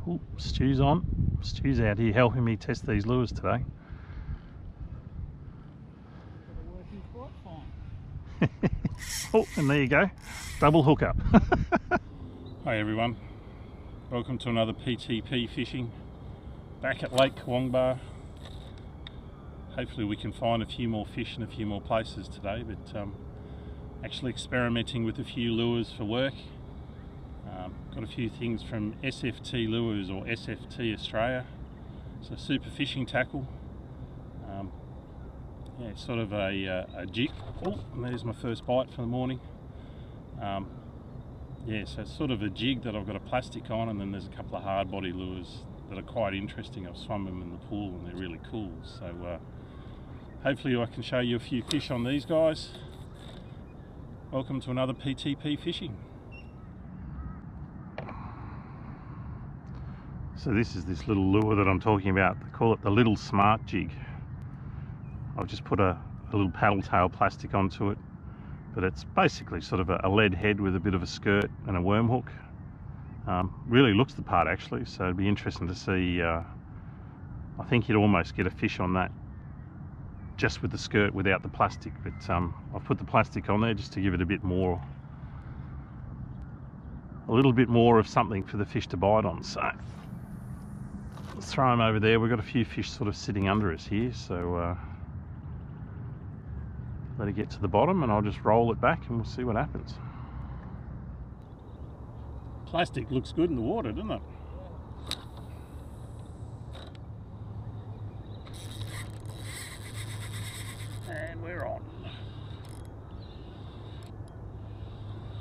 Ooh, Stu's on. Stu's out here helping me test these lures today. Oh, and there you go. Double hookup. Hi everyone. Welcome to another PTP fishing. Back at Lake Kurwongbah. Hopefully we can find a few more fish in a few more places today, but actually experimenting with a few lures for work. Got a few things from SFT Lures or SFT Australia. So super fishing tackle. Yeah, it's sort of a jig. Oh, and there's my first bite for the morning. Yeah, so it's sort of a jig that I've got a plastic on, and then there's a couple of hard body lures that are quite interesting. I've swum them in the pool and they're really cool. So hopefully I can show you a few fish on these guys. Welcome to another PTP fishing. So this is this little lure that I'm talking about. They call it the little smart jig. I've just put a little paddle tail plastic onto it, but it's basically sort of a lead head with a bit of a skirt and a worm hook. Really looks the part actually, so it'd be interesting to see. I think you'd almost get a fish on that just with the skirt without the plastic, but I've put the plastic on there just to give it a little bit more of something for the fish to bite on. So let's throw them over there. We've got a few fish sort of sitting under us here, so let it get to the bottom and I'll just roll it back and we'll see what happens. Plastic looks good in the water, doesn't it? And we're on.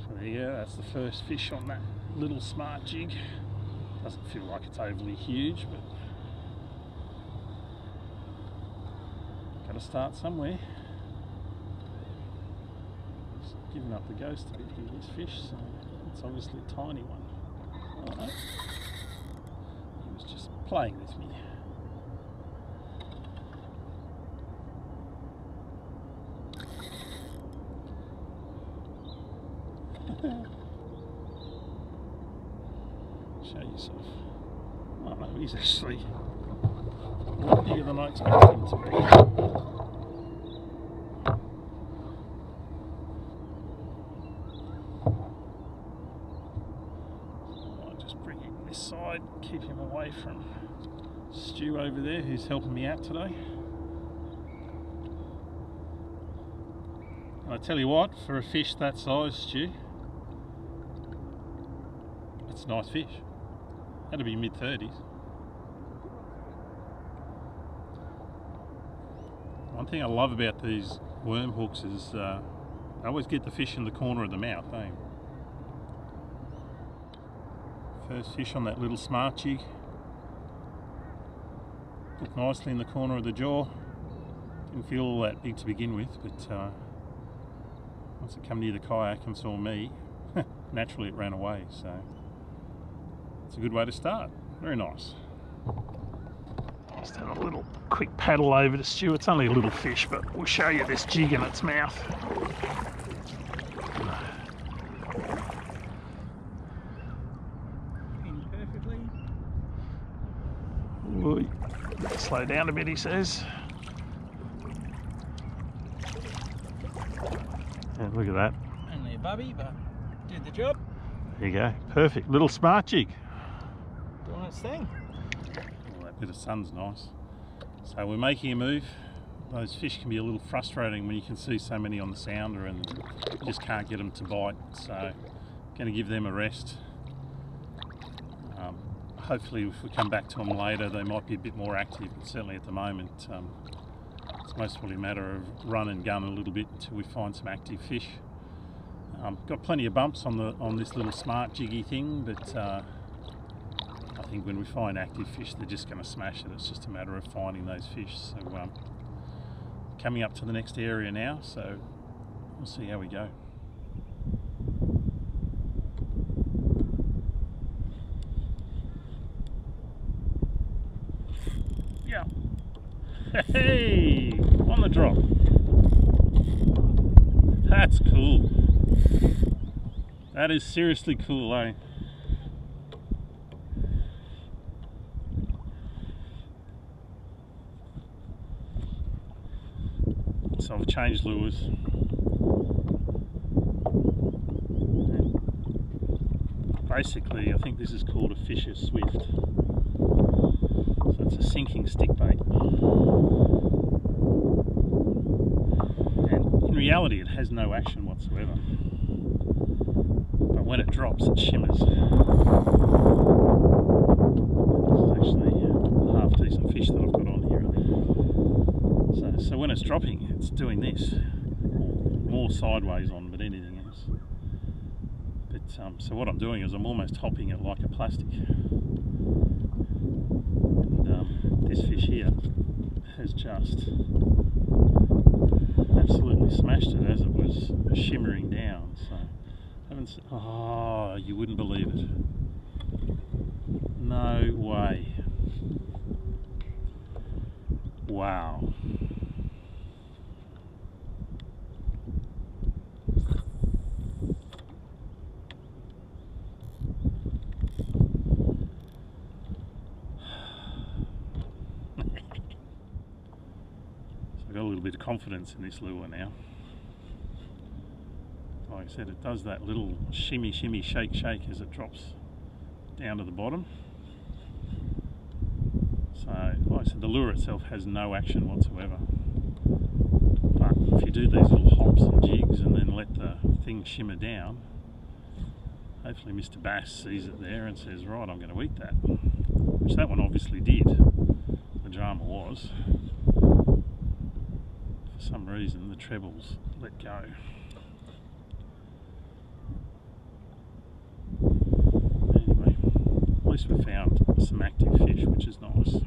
So there you go, that's the first fish on that little smart jig. Doesn't feel like it's overly huge, but gotta start somewhere. Just giving up the ghost a bit here, this fish, so it's obviously a tiny one. Oh no, he was just playing with me. Show yourself. Oh no, he's actually a lot bigger than I expected him to be. I'll just bring him this side, keep him away from Stu over there who's helping me out today. And I tell you what, for a fish that size, Stu, it's a nice fish. That'll be mid-30s. One thing I love about these worm hooks is I always get the fish in the corner of the mouth, eh? First fish on that little smart jig. Hooked nicely in the corner of the jaw. Didn't feel all that big to begin with, but once it came near the kayak and saw me, naturally it ran away, so it's a good way to start. Very nice. Just have a little quick paddle over to Stu. It's only a little fish, but we'll show you this jig in its mouth. In perfectly. Ooh, slow down a bit, he says. Yeah, look at that. Only a bubby, but did the job. There you go. Perfect. Little smart jig. Doing its thing. Well, that bit of sun's nice. So we're making a move. Those fish can be a little frustrating when you can see so many on the sounder and you just can't get them to bite. So going to give them a rest. Hopefully if we come back to them later they might be a bit more active, but certainly at the moment it's most probably a matter of run and gun a little bit until we find some active fish. Got plenty of bumps on this little smart jiggy thing, but I think when we find active fish they're just going to smash it. It's just a matter of finding those fish. So coming up to the next area now, so we'll see how we go. Yeah. Hey, on the drop. That's cool. That is seriously cool, eh? So I've changed lures. And basically, I think this is called a Fisher Swift. So it's a sinking stick bait. And in reality, it has no action whatsoever. But when it drops, it shimmers. This is actually a half decent fish that I've got on here, I think. So when it's dropping, it's doing this, more sideways on, but anything else. But so what I'm doing is I'm almost hopping it like a plastic. And this fish here has just absolutely smashed it as it was shimmering down. So oh, you wouldn't believe it. No way. Wow. So I've got a little bit of confidence in this lure now. Like I said, it does that little shimmy, shimmy, shake, shake as it drops down to the bottom. So, like I said, the lure itself has no action whatsoever. But if you do these little hops and jigs and then let the thing shimmer down, hopefully Mr. Bass sees it there and says, right, I'm going to eat that. Which that one obviously did. The drama was, for some reason, the trebles let go. Anyway, at least we found some active fish, which is nice.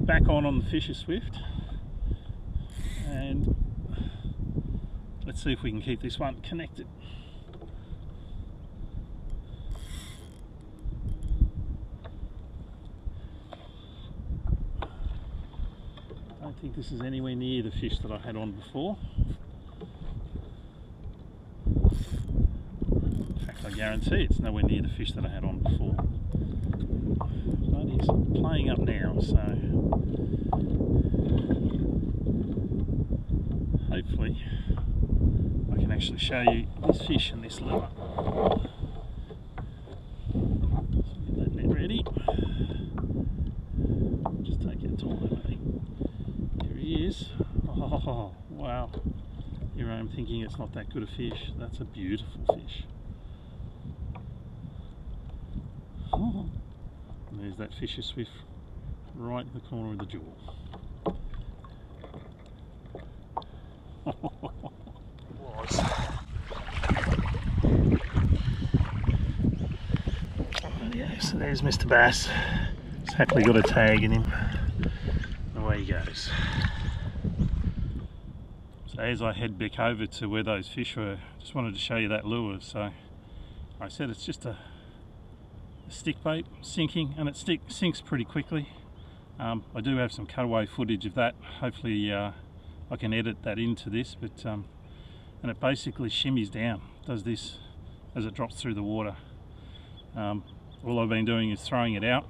Back on the Fisher Swift, and let's see if we can keep this one connected. I don't think this is anywhere near the fish that I had on before. In fact, I guarantee it's nowhere near the fish that I had on before. But he's playing up now, so hopefully I can actually show you this fish and this lure. So get that net ready. Just take your time, I think. Here he is. Oh wow. Here I am thinking it's not that good a fish. That's a beautiful fish. Oh. And there's that Fisher Swift right in the corner of the jaw. Yeah, so there's Mr. Bass. He's happily got a tag in him. Away he goes. So as I head back over to where those fish were, just wanted to show you that lure. So like I said, it's just a stick bait sinking, and it sinks pretty quickly. I do have some cutaway footage of that. Hopefully I can edit that into this, but and it basically shimmies down, does this as it drops through the water. All I've been doing is throwing it out,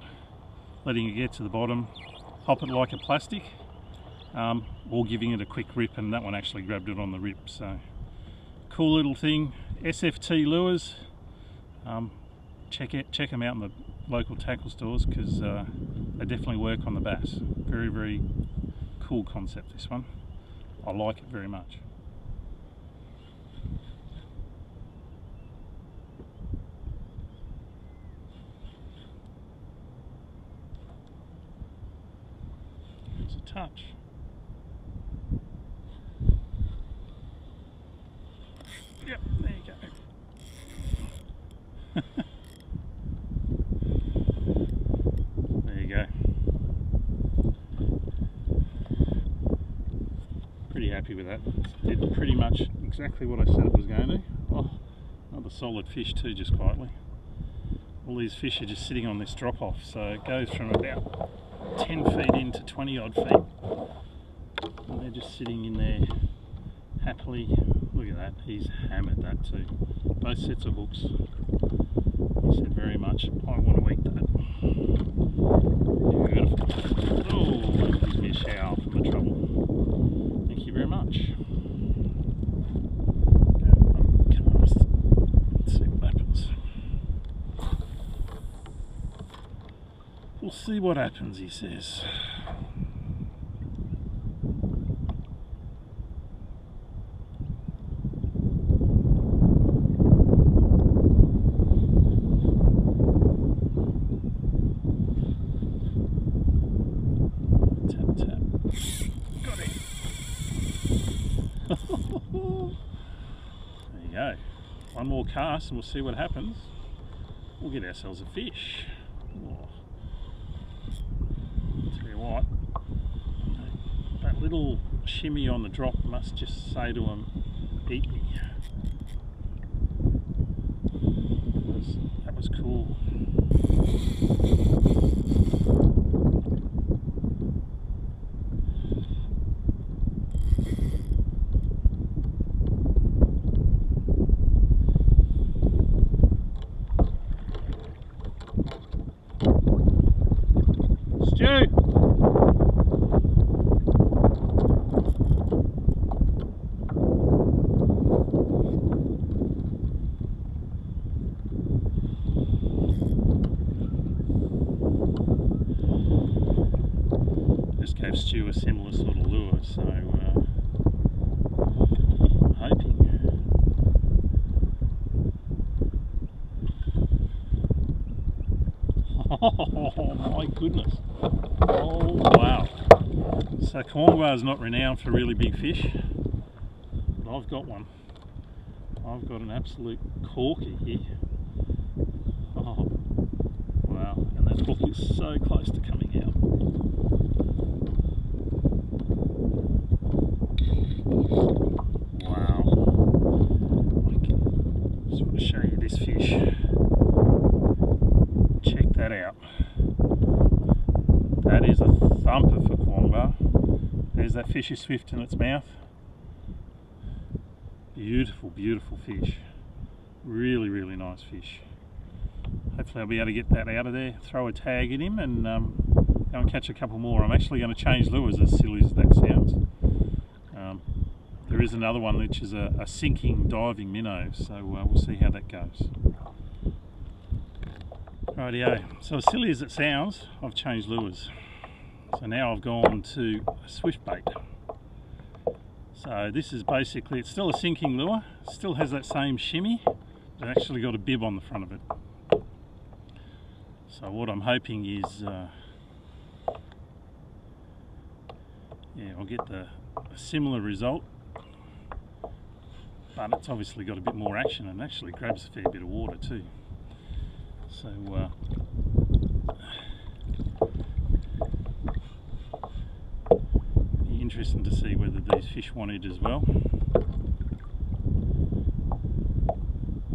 letting it get to the bottom, hop it like a plastic, or giving it a quick rip, and that one actually grabbed it on the rip. So cool little thing. SFT lures. Check them out in the local tackle stores, because they definitely work on the bass. Very, very cool concept, this one. I like it very much. There's a touch. Yep, there you go. happy with that. It did pretty much exactly what I said it was going to. Oh, another solid fish too, just quietly. All these fish are just sitting on this drop off, so it goes from about 10 feet into 20 odd feet. And they're just sitting in there happily. Look at that, he's hammered that too. Both sets of hooks. He said very much, I want to eat that. Beautiful. Oh, that gives me a shower from the trouble. Thank you very much. Go uncast. Let's see what happens. We'll see what happens, he says. There you go. One more cast and we'll see what happens. We'll get ourselves a fish. Oh. Tell you what, that little shimmy on the drop must just say to him, eat me. That was cool. Stu! Just gave Stu a similar sort of lure, so I'm hoping. Oh my goodness. Oh wow. So Kurwongbah is not renowned for really big fish, but I've got one. I've got an absolute corker here. Oh wow, and that hook is so close to coming out. Wow. I just want to show you this fish. Check that out. That is a thumper for Kurwongbah. There's that fishy swift in its mouth. Beautiful, beautiful fish. Really, really nice fish. Hopefully I'll be able to get that out of there, throw a tag in him and go and catch a couple more. I'm actually going to change lures, as silly as that sounds. There is another one which is a sinking diving minnow, so we'll see how that goes. Rightio, so as silly as it sounds, I've changed lures. So now I've gone to a swift bait. So this is basically, it's still a sinking lure, still has that same shimmy, but it's actually got a bib on the front of it. So what I'm hoping is, yeah, I'll get a similar result, but it's obviously got a bit more action and actually grabs a fair bit of water too. So be interesting to see whether these fish want it as well,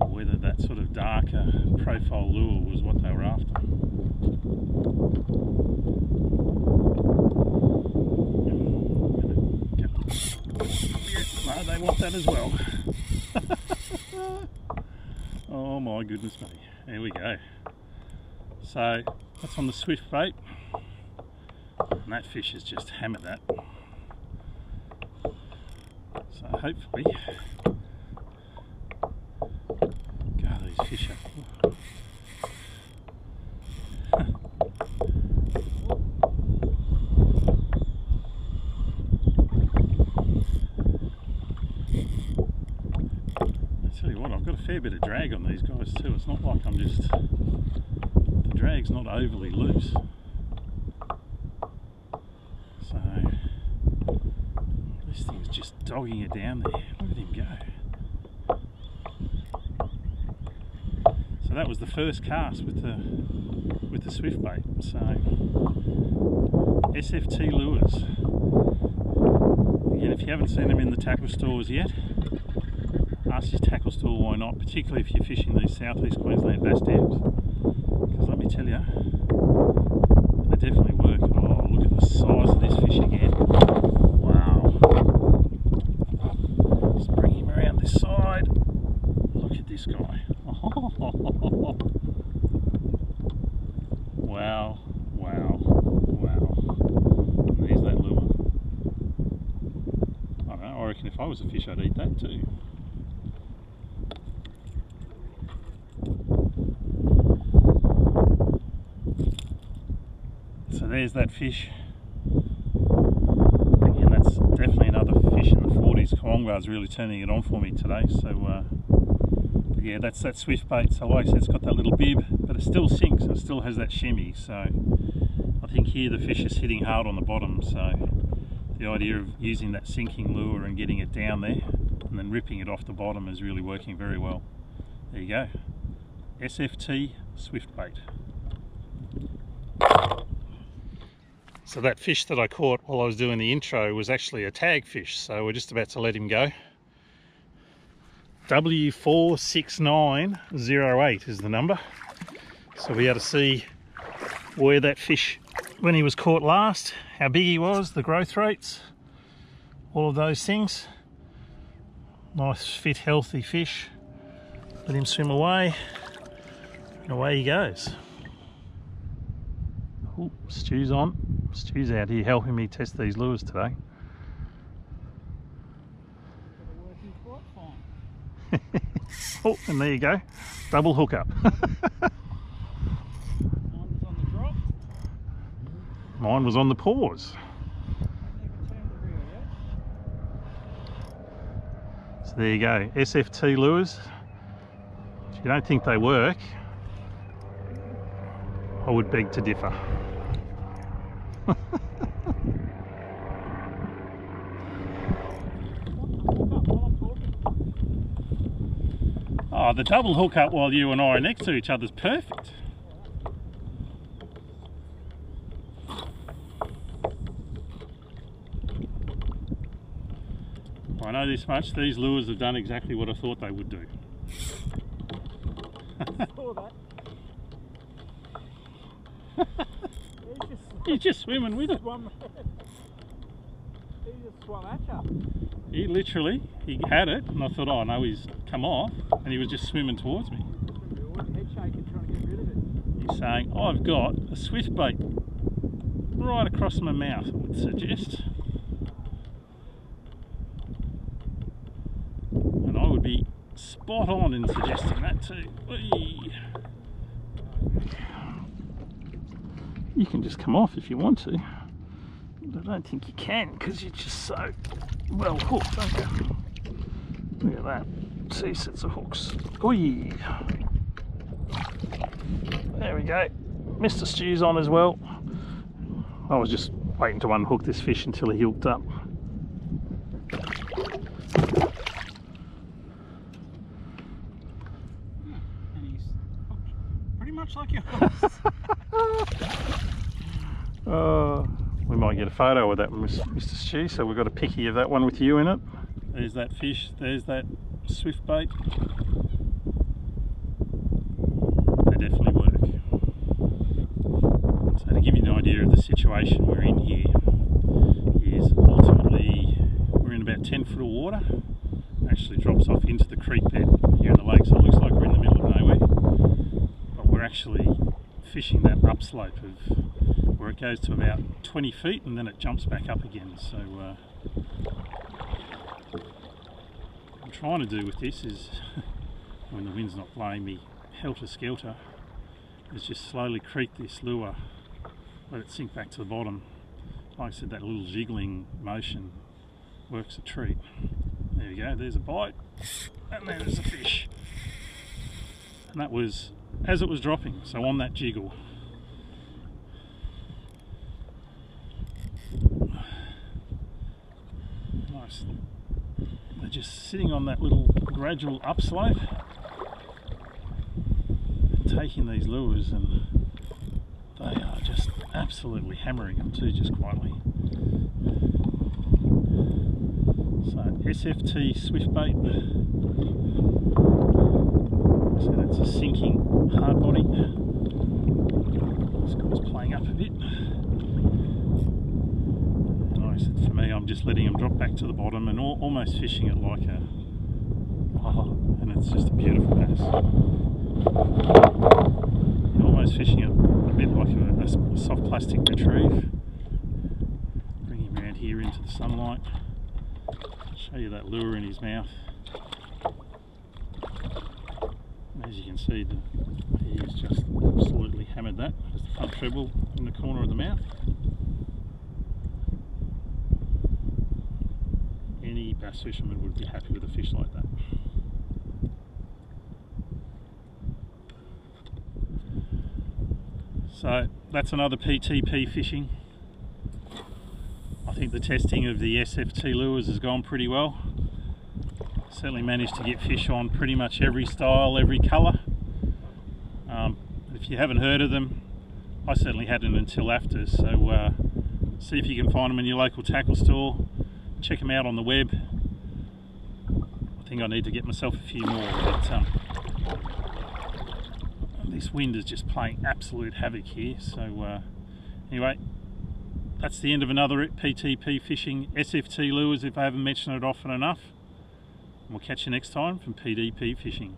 or whether that sort of darker profile lure was what they were after. No, they want that as well. Oh my goodness me. There we go. So that's on the swift bait, and that fish has just hammered that. So hopefully, God, these fish are. I tell you what, I've got a fair bit of drag on these guys too. It's not like I'm just, the drag's not overly loose. So this thing's just dogging it down there. Look at him go. So that was the first cast with the swift bait. So SFT lures, you get if you haven't seen them in the tackle stores yet, ask your tackle store why not, particularly if you're fishing these southeast Queensland bass dams. Because let me tell you, they definitely work. Oh, look at the size of this fish again. Wow. Just bring him around this side. Look at this guy. Wow, wow, wow. And there's that lure. I don't know, I reckon if I was a fish I'd eat that too. So there's that fish. Again, that's definitely another fish in the 40s. Kurwongbah is really turning it on for me today. So yeah, that's that swift bait. So like I said, it's got that little bib, but it still sinks and it still has that shimmy. So I think here the fish is hitting hard on the bottom. So the idea of using that sinking lure and getting it down there and then ripping it off the bottom is really working very well. There you go. SFT swift bait. So that fish that I caught while I was doing the intro was actually a tag fish, so we're just about to let him go. W46908 is the number. So we had to see where that fish, when he was caught last, how big he was, the growth rates, all of those things. Nice, fit, healthy fish. Let him swim away, and away he goes. Ooh, Stu's on. Stu's out here helping me test these lures today. Oh, and there you go. Double hookup. Mine was on the pause. So there you go. SFT lures. If you don't think they work, I would beg to differ. Oh, the double hookup while you and I are next to each other is perfect. I know this much, these lures have done exactly what I thought they would do. He's just swimming with it. He just swam at you. He literally, he had it, and I thought, oh no, he's come off, and he was just swimming towards me. Head shaking, trying to get rid of it. He's saying, I've got a swift bait right across my mouth, I would suggest. And I would be spot on in suggesting that too. Whee! You can just come off if you want to, but I don't think you can because you're just so well hooked, aren't you? Look at that, 2 sets of hooks. Oi! There we go. Mr. Stu's on as well. I was just waiting to unhook this fish until he hooked up. And he's hooked pretty much like yours. We might get a photo of that, Mr. Stu, so we've got a picky of that one with you in it. There's that fish, there's that swift bait. They definitely work. So to give you an idea of the situation we're in here, is ultimately we're in about 10 foot of water. It actually drops off into the creek bed here in the lake, so it looks like we're in the middle of nowhere. But we're actually fishing that upslope of where it goes to about 20 feet and then it jumps back up again. So what I'm trying to do with this is, when the wind's not blowing me helter-skelter, is just slowly creep this lure, let it sink back to the bottom. Like I said, that little jiggling motion works a treat. There you go, there's a bite, and there's a fish. And that was as it was dropping, so on that jiggle. Nice. They're just sitting on that little gradual upslope, taking these lures, and they are just absolutely hammering them too, just quietly. So SFT swift bait. So that's a sinking hard body. This guy's playing up a bit. Nice. For me, I'm just letting him drop back to the bottom and almost fishing it like a... Oh, and it's just a beautiful bass. You're almost fishing it a bit like a soft plastic retrieve. Bring him around here into the sunlight. Show you that lure in his mouth. As you can see, he has just absolutely hammered that. There's the front treble in the corner of the mouth. Any bass fisherman would be happy with a fish like that. So that's another PTP fishing. I think the testing of the SFT lures has gone pretty well. Certainly managed to get fish on pretty much every style, every colour. If you haven't heard of them, I certainly hadn't until after, so see if you can find them in your local tackle store. Check them out on the web. I think I need to get myself a few more, but this wind is just playing absolute havoc here. So anyway, that's the end of another PTP fishing SFT lures, if I haven't mentioned it often enough. We'll catch you next time from PTP Fishing.